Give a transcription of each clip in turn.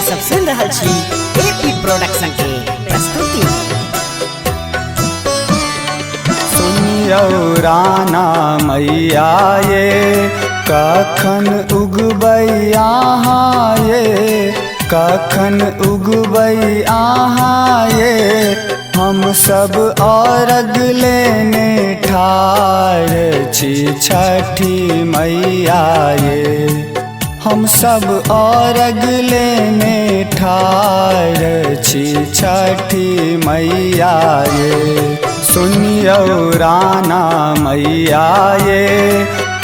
रहे सब सुन रहल छी एपी प्रोडक्शन के प्रस्तुति। सुनियौ राना मैया ये कखन उगबै अहाँ ये, कखन उगबै अहाँ ये, हम सब अर्घ लेने ठाढ़ छी छठी मैया ये, हम सब अर्घ लेने ठाढ़ छी छठी मैया ये। सुनियौ राना मैया ये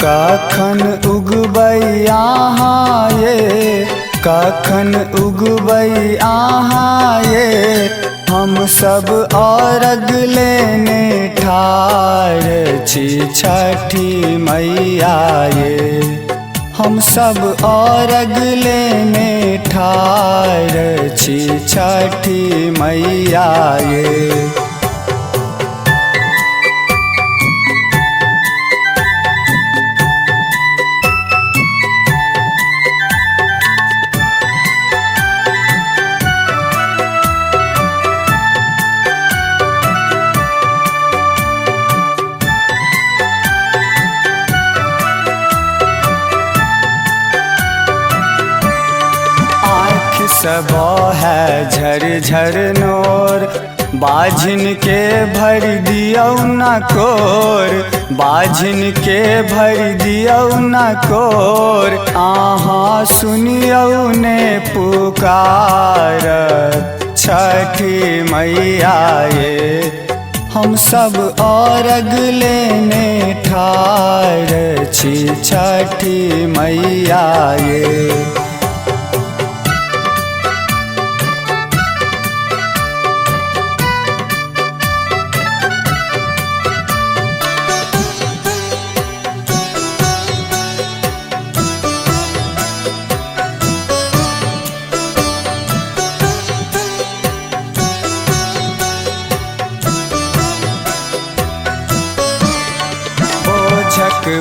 कखन उगबै अहाँ ये, कखन उगबै अहाँ ये, हम सब अर्घ लेने ठाढ़ छी छठी मैया ये, हम सब अर्घ लेने ठाढ़ छी छठी मैया ये। सब है झर झर नोर, बाझिन के भर दियौ न कोर, बाझिन के भर दियौ न कोर, अहाँ सुनियौ ने पुकार छठी मैया ये, हम सब अर्घ लेने ठाढ़ छी छठी मैया ये।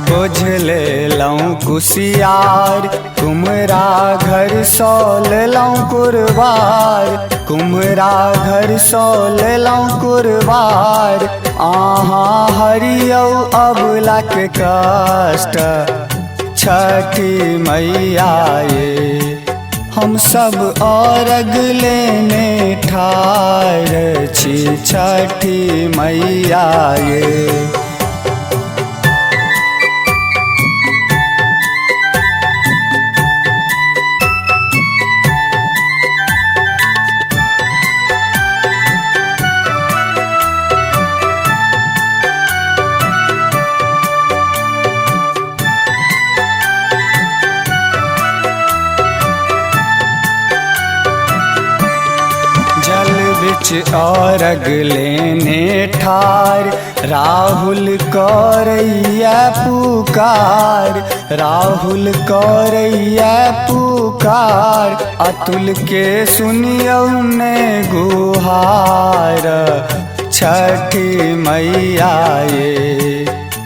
बोझ ले लऊँ कुसियार, कुम्हरा घर सौ ले लऊँ कुरबार, कुम्हरा घर सौ ले लऊँ कुरबार, अहाँ हरियौ अबला के कष्ट छठी मैया ये, हम सब अर्घ लेने ठाढ़ छी छठी मैया ये। अर्घ लेने ठार राहुल करैया पुकार, राहुल करैया पुकार, अतुल के सुनियौ ने गुहार छठी मैया ये,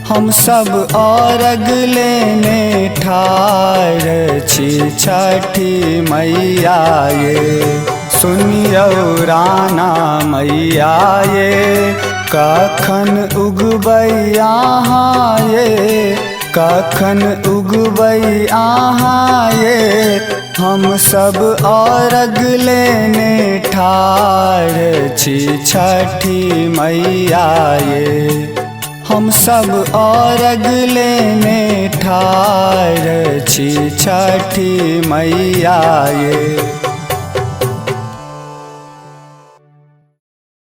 हम सब अर्घ लेने ठाढ़ छी छठी मैया ये। सुनियौ राना मैया ये कखन उगबै अहाँ ये, कखन उगबै अहाँ ये, हम सब अर्घ लेने ठाढ़ छी छठी मैया ये, हम सब अर्घ लेने ठाढ़ छी छठी मैया ये।